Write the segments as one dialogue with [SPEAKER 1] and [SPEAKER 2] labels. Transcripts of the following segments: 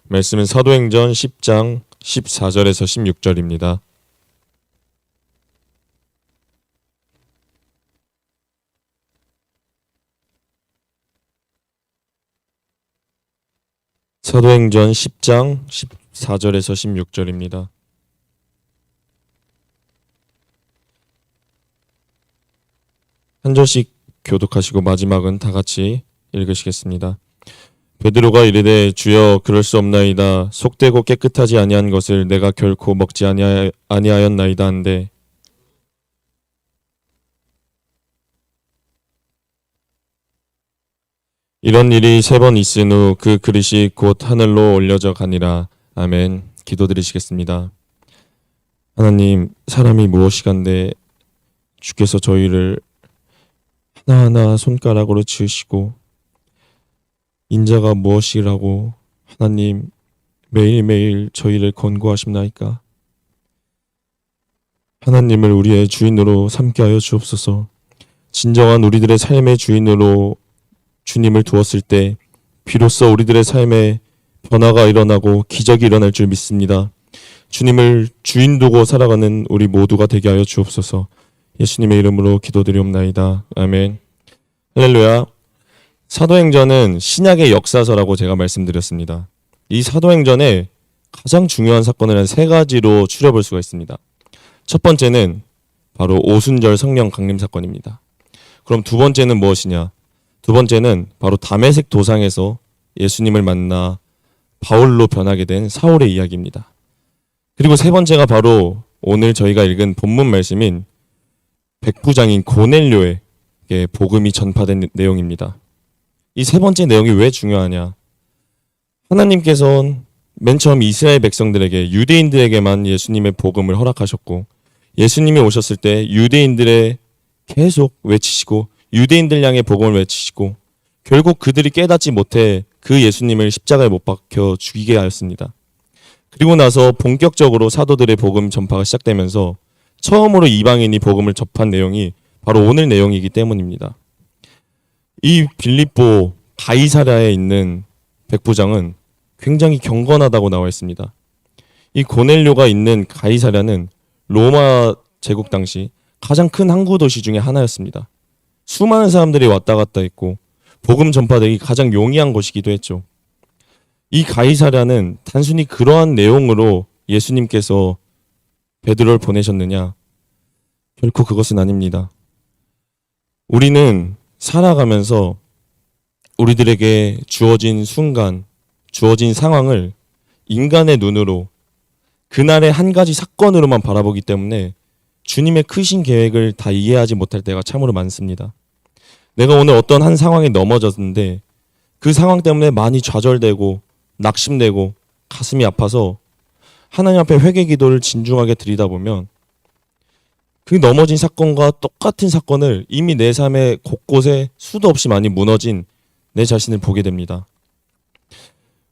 [SPEAKER 1] 말씀은 사도행전 10장 14절에서 16절입니다. 사도행전 10장 14절에서 16절입니다. 한 절씩 교독하시고 마지막은 다 같이 읽으시겠습니다. 베드로가 이르되 주여 그럴 수 없나이다. 속되고 깨끗하지 아니한 것을 내가 결코 먹지 아니하였나이다 한데 이런 일이 3번 있은 후 그 그릇이 곧 하늘로 올려져 가니라. 아멘. 기도드리시겠습니다. 하나님, 사람이 무엇이간데 주께서 저희를 하나하나 손가락으로 지으시고 인자가 무엇이라고 하나님 매일매일 저희를 권고하십나이까? 하나님을 우리의 주인으로 삼게 하여 주옵소서. 진정한 우리들의 삶의 주인으로 주님을 두었을 때 비로소 우리들의 삶에 변화가 일어나고 기적이 일어날 줄 믿습니다. 주님을 주인 두고 살아가는 우리 모두가 되게 하여 주옵소서. 예수님의 이름으로 기도드리옵나이다. 아멘. 할렐루야. 사도행전은 신약의 역사서라고 제가 말씀드렸습니다. 이 사도행전에 가장 중요한 사건을 한 3가지로 추려볼 수가 있습니다. 첫 번째는 바로 오순절 성령 강림 사건입니다. 그럼 두 번째는 무엇이냐? 두 번째는 바로 다메섹 도상에서 예수님을 만나 바울로 변하게 된 사울의 이야기입니다. 그리고 세 번째가 바로 오늘 저희가 읽은 본문 말씀인 백부장인 고넬료에게 복음이 전파된 내용입니다. 이 세 번째 내용이 왜 중요하냐? 하나님께서는 맨 처음 이스라엘 백성들에게 유대인들에게만 예수님의 복음을 허락하셨고 예수님이 오셨을 때 유대인들의 계속 외치시고 유대인들 향해 복음을 외치시고 결국 그들이 깨닫지 못해 그 예수님을 십자가에 못 박혀 죽이게 하였습니다. 그리고 나서 본격적으로 사도들의 복음 전파가 시작되면서 처음으로 이방인이 복음을 접한 내용이 바로 오늘 내용이기 때문입니다. 이 빌립보 가이사랴에 있는 백부장은 굉장히 경건하다고 나와 있습니다. 이 고넬료가 있는 가이사랴는 로마 제국 당시 가장 큰 항구 도시 중에 하나였습니다. 수많은 사람들이 왔다 갔다 했고 복음 전파되기 가장 용이한 곳이기도 했죠. 이 가이사랴는 단순히 그러한 내용으로 예수님께서 베드로를 보내셨느냐? 결코 그것은 아닙니다. 우리는 살아가면서 우리들에게 주어진 순간, 주어진 상황을 인간의 눈으로 그날의 한 가지 사건으로만 바라보기 때문에 주님의 크신 계획을 다 이해하지 못할 때가 참으로 많습니다. 내가 오늘 어떤 한 상황에 넘어졌는데 그 상황 때문에 많이 좌절되고 낙심되고 가슴이 아파서 하나님 앞에 회개 기도를 진중하게 드리다 보면 그 넘어진 사건과 똑같은 사건을 이미 내 삶의 곳곳에 수도 없이 많이 무너진 내 자신을 보게 됩니다.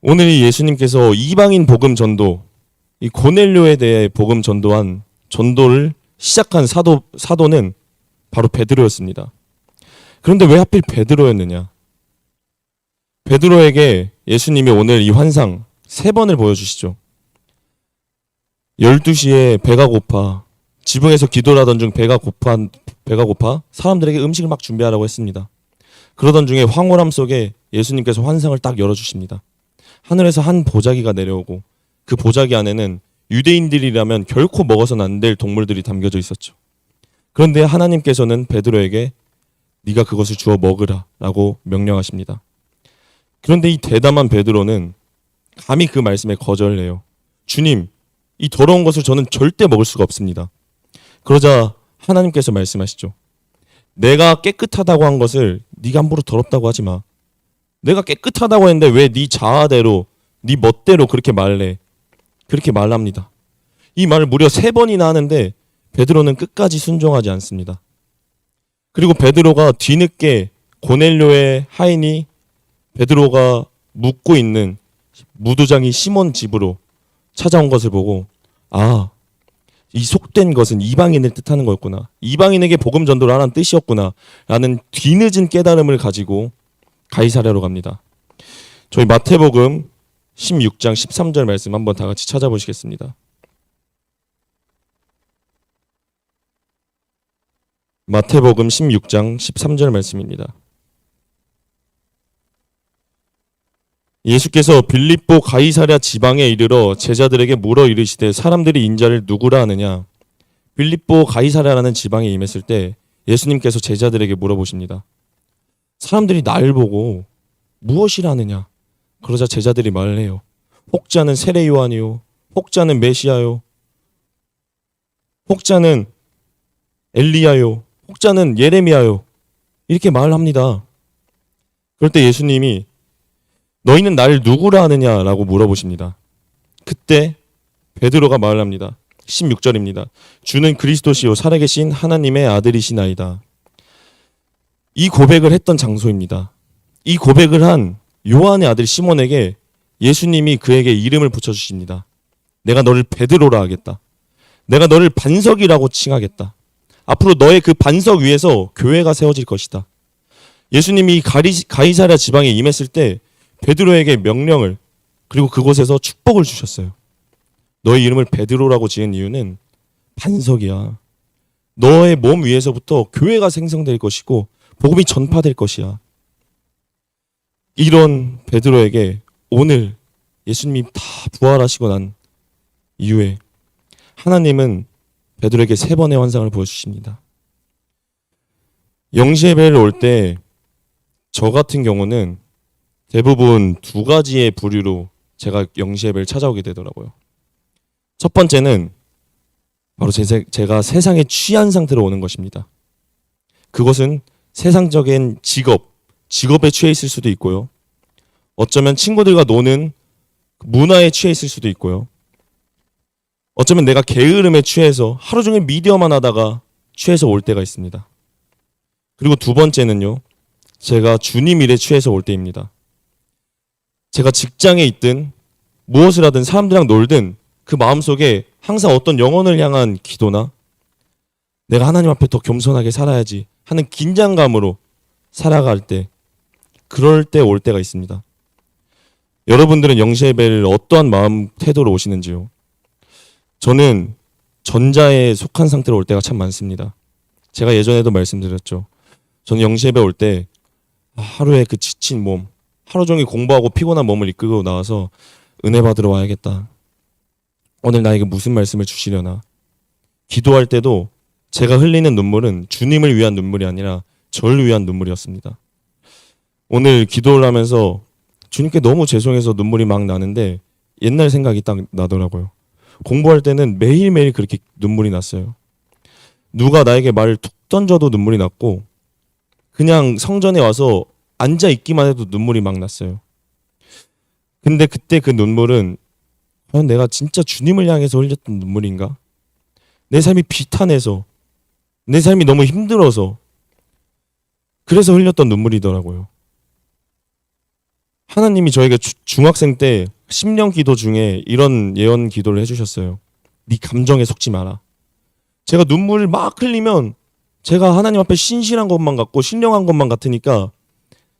[SPEAKER 1] 오늘 이 예수님께서 이방인 복음 전도, 이 고넬료에 대해 복음 전도한 전도를 시작한 사도는 바로 베드로였습니다. 그런데 왜 하필 베드로였느냐? 베드로에게 예수님이 오늘 이 환상 3번을 보여주시죠. 12시에 배가 고파 지붕에서 기도를 하던 중 배가 고파 사람들에게 음식을 막 준비하라고 했습니다. 그러던 중에 황홀함 속에 예수님께서 환상을 딱 열어주십니다. 하늘에서 한 보자기가 내려오고 그 보자기 안에는 유대인들이라면 결코 먹어서는 안 될 동물들이 담겨져 있었죠. 그런데 하나님께서는 베드로에게 네가 그것을 주워 먹으라 라고 명령하십니다. 그런데 이 대담한 베드로는 감히 그 말씀에 거절을 해요. 주님, 이 더러운 것을 저는 절대 먹을 수가 없습니다. 그러자 하나님께서 말씀하시죠. 내가 깨끗하다고 한 것을 네가 함부로 더럽다고 하지 마. 내가 깨끗하다고 했는데 왜 네 자아대로 네 멋대로 그렇게 말해. 그렇게 말합니다. 이 말을 무려 3번이나 하는데 베드로는 끝까지 순종하지 않습니다. 그리고 베드로가 뒤늦게 고넬료의 하인이 베드로가 묵고 있는 무두장이 시몬 집으로 찾아온 것을 보고 이 속된 것은 이방인을 뜻하는 거였구나. 이방인에게 복음 전도를 하라는 뜻이었구나. 라는 뒤늦은 깨달음을 가지고 가이사랴로 갑니다. 저희 마태복음 16장 13절 말씀 한번 다 같이 찾아보시겠습니다. 마태복음 16장 13절 말씀입니다. 예수께서 빌립보 가이사랴 지방에 이르러 제자들에게 물어 이르시되 사람들이 인자를 누구라 하느냐. 빌립보 가이사랴라는 지방에 임했을 때 예수님께서 제자들에게 물어보십니다. 사람들이 날 보고 무엇이라 하느냐. 그러자 제자들이 말을 해요. 혹자는 세례 요한이요, 혹자는 메시아요, 혹자는 엘리야요, 혹자는 예레미야요, 이렇게 말을 합니다. 그럴 때 예수님이 너희는 나를 누구라 하느냐라고 물어보십니다. 그때 베드로가 말을 합니다. 16절입니다. 주는 그리스도시요 살아계신 하나님의 아들이시나이다. 이 고백을 했던 장소입니다. 이 고백을 한 요한의 아들 시몬에게 예수님이 그에게 이름을 붙여주십니다. 내가 너를 베드로라 하겠다. 내가 너를 반석이라고 칭하겠다. 앞으로 너의 그 반석 위에서 교회가 세워질 것이다. 예수님이 가이사랴 지방에 임했을 때 베드로에게 명령을, 그리고 그곳에서 축복을 주셨어요. 너의 이름을 베드로라고 지은 이유는 반석이야. 너의 몸 위에서부터 교회가 생성될 것이고 복음이 전파될 것이야. 이런 베드로에게 오늘 예수님이 다 부활하시고 난 이후에 하나님은 베드로에게 3번의 환상을 보여주십니다. 영시예배를 올 때 저 같은 경우는 대부분 2가지의 부류로 제가 영시예배를 찾아오게 되더라고요. 첫 번째는 바로 제가 세상에 취한 상태로 오는 것입니다. 그것은 세상적인 직업에 취해 있을 수도 있고요. 어쩌면 친구들과 노는 문화에 취해 있을 수도 있고요. 어쩌면 내가 게으름에 취해서 하루 종일 미디어만 하다가 취해서 올 때가 있습니다. 그리고 2번째는요. 제가 주님 일에 취해서 올 때입니다. 제가 직장에 있든 무엇을 하든 사람들이랑 놀든 그 마음속에 항상 어떤 영혼을 향한 기도나 내가 하나님 앞에 더 겸손하게 살아야지 하는 긴장감으로 살아갈 때, 그럴 때 올 때가 있습니다. 여러분들은 영시예배를 어떠한 마음 태도로 오시는지요? 저는 전자에 속한 상태로 올 때가 참 많습니다. 제가 예전에도 말씀드렸죠. 저는 영시예배 올 때 하루에 그 지친 몸, 하루 종일 공부하고 피곤한 몸을 이끌고 나와서 은혜 받으러 와야겠다. 오늘 나에게 무슨 말씀을 주시려나. 기도할 때도 제가 흘리는 눈물은 주님을 위한 눈물이 아니라 저를 위한 눈물이었습니다. 오늘 기도를 하면서 주님께 너무 죄송해서 눈물이 막 나는데 옛날 생각이 딱 나더라고요. 공부할 때는 매일매일 그렇게 눈물이 났어요. 누가 나에게 말을 툭 던져도 눈물이 났고 그냥 성전에 와서 앉아 있기만 해도 눈물이 막 났어요. 근데 그때 그 눈물은 과연 내가 진짜 주님을 향해서 흘렸던 눈물인가? 내 삶이 비탄해서, 내 삶이 너무 힘들어서 그래서 흘렸던 눈물이더라고요. 하나님이 저에게 중학생 때 심령 기도 중에 이런 예언 기도를 해주셨어요. 네 감정에 속지 마라. 제가 눈물을 막 흘리면 제가 하나님 앞에 신실한 것만 같고 신령한 것만 같으니까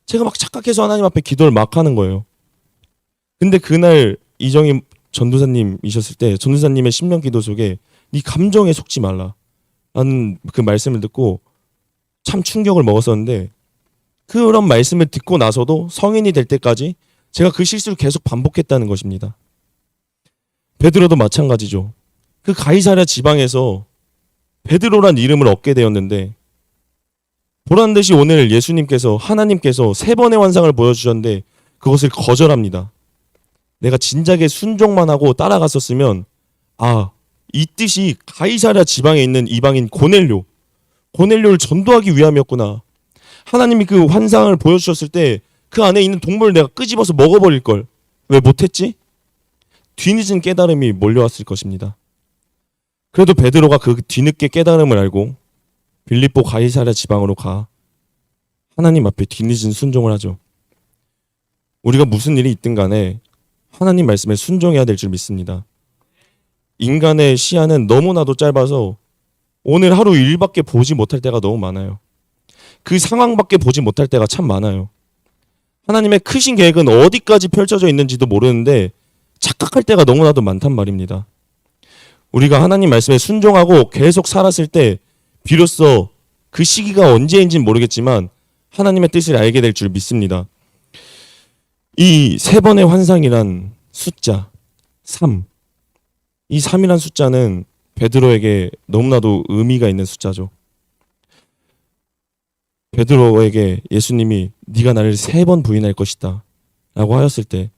[SPEAKER 1] 제가 막 착각해서 하나님 앞에 기도를 막 하는 거예요. 근데 그날 이정희 전도사님이셨을 때 전도사님의 심령 기도 속에 네 감정에 속지 말라 라는 그 말씀을 듣고 참 충격을 먹었었는데, 그런 말씀을 듣고 나서도 성인이 될 때까지 제가 그 실수를 계속 반복했다는 것입니다. 베드로도 마찬가지죠. 그 가이사랴 지방에서 베드로란 이름을 얻게 되었는데 보란 듯이 오늘 예수님께서, 하나님께서 3번의 환상을 보여주셨는데 그것을 거절합니다. 내가 진작에 순종만 하고 따라갔었으면 이 뜻이 가이사랴 지방에 있는 이방인 고넬료를 전도하기 위함이었구나. 하나님이 그 환상을 보여주셨을 때 그 안에 있는 동물을 내가 끄집어서 먹어버릴 걸 왜 못했지? 뒤늦은 깨달음이 몰려왔을 것입니다. 그래도 베드로가 그 뒤늦게 깨달음을 알고 빌립보 가이사랴 지방으로 가 하나님 앞에 뒤늦은 순종을 하죠. 우리가 무슨 일이 있든 간에 하나님 말씀에 순종해야 될 줄 믿습니다. 인간의 시야는 너무나도 짧아서 오늘 하루 일밖에 보지 못할 때가 너무 많아요. 그 상황밖에 보지 못할 때가 참 많아요. 하나님의 크신 계획은 어디까지 펼쳐져 있는지도 모르는데 착각할 때가 너무나도 많단 말입니다. 우리가 하나님 말씀에 순종하고 계속 살았을 때 비로소 그 시기가 언제인지는 모르겠지만 하나님의 뜻을 알게 될 줄 믿습니다. 이 세 번의 환상이란 숫자 3. 이 3이란 숫자는 베드로에게 너무나도 의미가 있는 숫자죠. 베드로에게 예수님이 네가 나를 3번 부인할 것이다 라고 하였을 때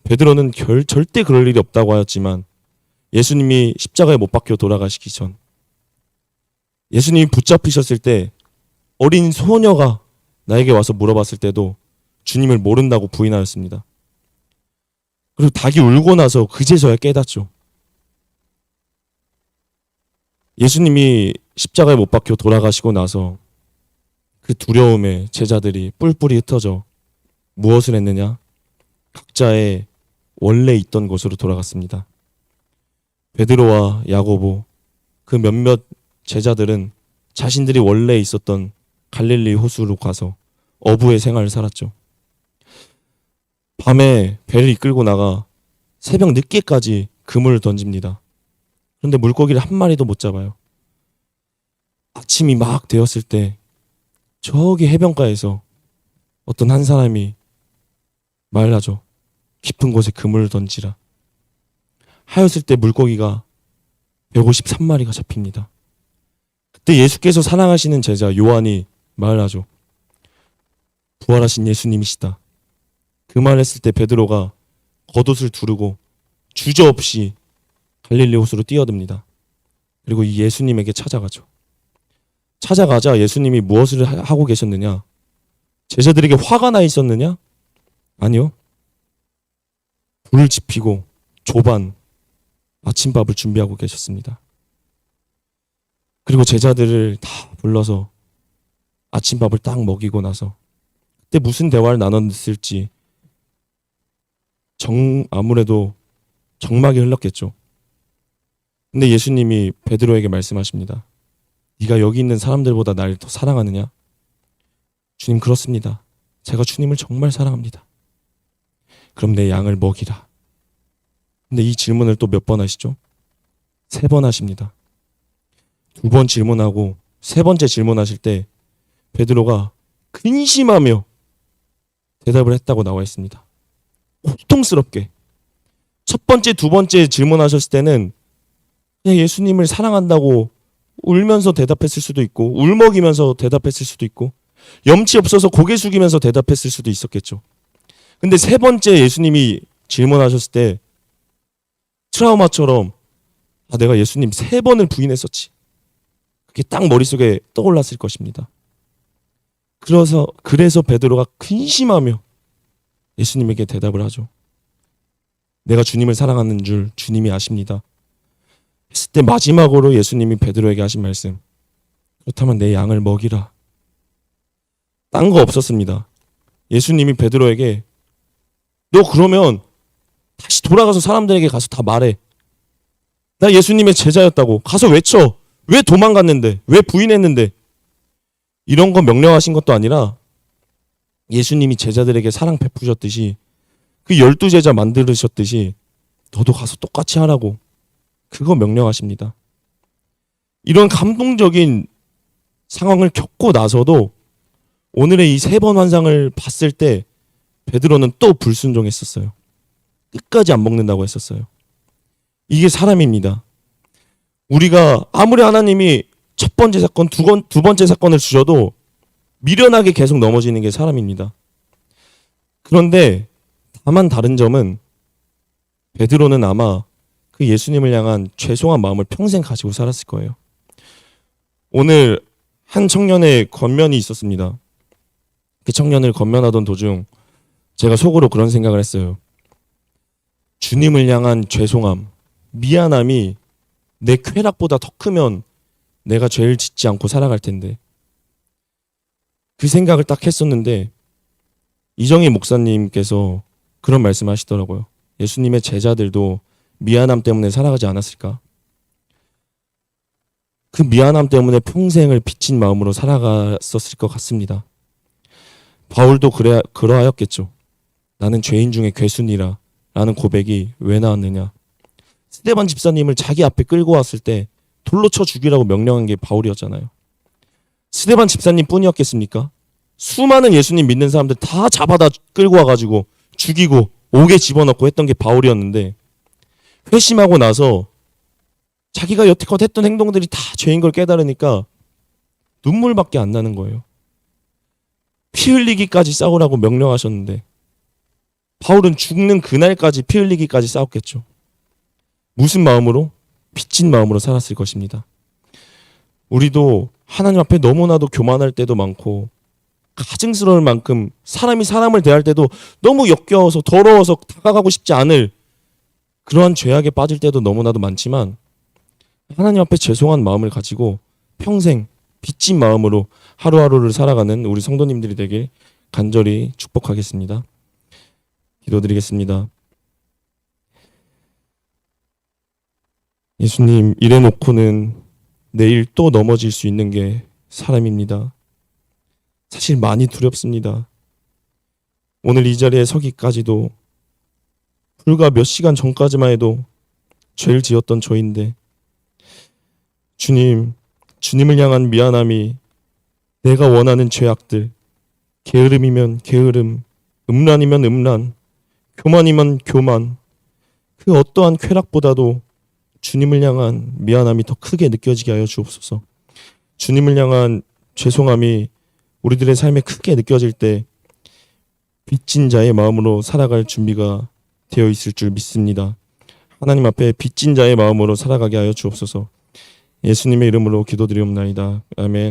[SPEAKER 1] 베드로는 절대 그럴 일이 없다고 하였지만 예수님이 십자가에 못 박혀 돌아가시기 전 예수님이 붙잡히셨을 때 어린 소녀가 나에게 와서 물어봤을 때도 주님을 모른다고 부인하였습니다. 그리고 닭이 울고 나서 그제서야 깨닫죠. 예수님이 십자가에 못 박혀 돌아가시고 나서 그 두려움에 제자들이 뿔뿔이 흩어져 무엇을 했느냐? 각자의 원래 있던 곳으로 돌아갔습니다. 베드로와 야고보 그 몇몇 제자들은 자신들이 원래 있었던 갈릴리 호수로 가서 어부의 생활을 살았죠. 밤에 배를 이끌고 나가 새벽 늦게까지 그물을 던집니다. 그런데 물고기를 한 마리도 못 잡아요. 아침이 막 되었을 때 저기 해변가에서 어떤 한 사람이 말을 하죠. 깊은 곳에 그물을 던지라. 하였을 때 물고기가 153마리가 잡힙니다. 그때 예수께서 사랑하시는 제자 요한이 말을 하죠. 부활하신 예수님이시다. 그 말을 했을 때 베드로가 겉옷을 두르고 주저없이 갈릴리 호수로 뛰어듭니다. 그리고 이 예수님에게 찾아가죠. 찾아가자 예수님이 무엇을 하고 계셨느냐? 제자들에게 화가 나 있었느냐? 아니요. 불을 지피고 조반 아침밥을 준비하고 계셨습니다. 그리고 제자들을 다 불러서 아침밥을 딱 먹이고 나서 그때 무슨 대화를 나눴을지 아무래도 정막이 흘렀겠죠. 근데 예수님이 베드로에게 말씀하십니다. 네가 여기 있는 사람들보다 나를 더 사랑하느냐? 주님 그렇습니다. 제가 주님을 정말 사랑합니다. 그럼 내 양을 먹이라. 근데 이 질문을 또 몇 번 하시죠? 3번 하십니다. 2번 질문하고 3번째 질문하실 때 베드로가 근심하며 대답을 했다고 나와 있습니다. 고통스럽게. 첫 번째, 2번째 질문하셨을 때는 그냥 예수님을 사랑한다고 울면서 대답했을 수도 있고 울먹이면서 대답했을 수도 있고 염치 없어서 고개 숙이면서 대답했을 수도 있었겠죠. 근데 3번째 예수님이 질문하셨을 때 트라우마처럼 내가 예수님 3번을 부인했었지. 그게 딱 머릿속에 떠올랐을 것입니다. 그래서 베드로가 근심하며 예수님에게 대답을 하죠. 내가 주님을 사랑하는 줄 주님이 아십니다. 했을 때 마지막으로 예수님이 베드로에게 하신 말씀. 그렇다면 내 양을 먹이라. 딴 거 없었습니다. 예수님이 베드로에게 너 그러면 다시 돌아가서 사람들에게 가서 다 말해. 나 예수님의 제자였다고. 가서 외쳐. 왜 도망갔는데? 왜 부인했는데? 이런 거 명령하신 것도 아니라 예수님이 제자들에게 사랑 베푸셨듯이 그 12제자 만드셨듯이 너도 가서 똑같이 하라고 그거 명령하십니다. 이런 감동적인 상황을 겪고 나서도 오늘의 이 3번 환상을 봤을 때 베드로는 또 불순종했었어요. 끝까지 안 먹는다고 했었어요. 이게 사람입니다. 우리가 아무리 하나님이 첫 번째 사건, 두 번째 사건을 주셔도 미련하게 계속 넘어지는 게 사람입니다. 그런데 다만 다른 점은 베드로는 아마 그 예수님을 향한 죄송한 마음을 평생 가지고 살았을 거예요. 오늘 한 청년의 권면이 있었습니다. 그 청년을 권면하던 도중 제가 속으로 그런 생각을 했어요. 주님을 향한 죄송함, 미안함이 내 쾌락보다 더 크면 내가 죄를 짓지 않고 살아갈 텐데 그 생각을 딱 했었는데 이정희 목사님께서 그런 말씀하시더라고요. 예수님의 제자들도 미안함 때문에 살아가지 않았을까? 그 미안함 때문에 평생을 빚진 마음으로 살아갔었을 것 같습니다. 바울도 그러하였겠죠. 나는 죄인 중에 괴순이라 라는 고백이 왜 나왔느냐? 스데반 집사님을 자기 앞에 끌고 왔을 때 돌로 쳐 죽이라고 명령한 게 바울이었잖아요. 스데반 집사님 뿐이었겠습니까? 수많은 예수님 믿는 사람들 다 잡아다 끌고 와가지고 죽이고 옥에 집어넣고 했던 게 바울이었는데, 회심하고 나서 자기가 여태껏 했던 행동들이 다 죄인 걸 깨달으니까 눈물밖에 안 나는 거예요. 피 흘리기까지 싸우라고 명령하셨는데 바울은 죽는 그날까지 피 흘리기까지 싸웠겠죠. 무슨 마음으로? 빚진 마음으로 살았을 것입니다. 우리도 하나님 앞에 너무나도 교만할 때도 많고 가증스러울 만큼 사람이 사람을 대할 때도 너무 역겨워서 더러워서 다가가고 싶지 않을 그러한 죄악에 빠질 때도 너무나도 많지만, 하나님 앞에 죄송한 마음을 가지고 평생 빚진 마음으로 하루하루를 살아가는 우리 성도님들이 되길 간절히 축복하겠습니다. 기도드리겠습니다. 예수님, 이래놓고는 내일 또 넘어질 수 있는 게 사람입니다. 사실 많이 두렵습니다. 오늘 이 자리에 서기까지도 불과 몇 시간 전까지만 해도 죄를 지었던 저인데, 주님, 주님을 향한 미안함이 내가 원하는 죄악들, 게으름이면 게으름, 음란이면 음란, 교만이면 교만, 그 어떠한 쾌락보다도 주님을 향한 미안함이 더 크게 느껴지게 하여 주옵소서. 주님을 향한 죄송함이 우리들의 삶에 크게 느껴질 때 빚진 자의 마음으로 살아갈 준비가 되어 있을 줄 믿습니다. 하나님 앞에 빚진 자의 마음으로 살아가게 하여 주옵소서. 예수님의 이름으로 기도드리옵나이다. 아멘.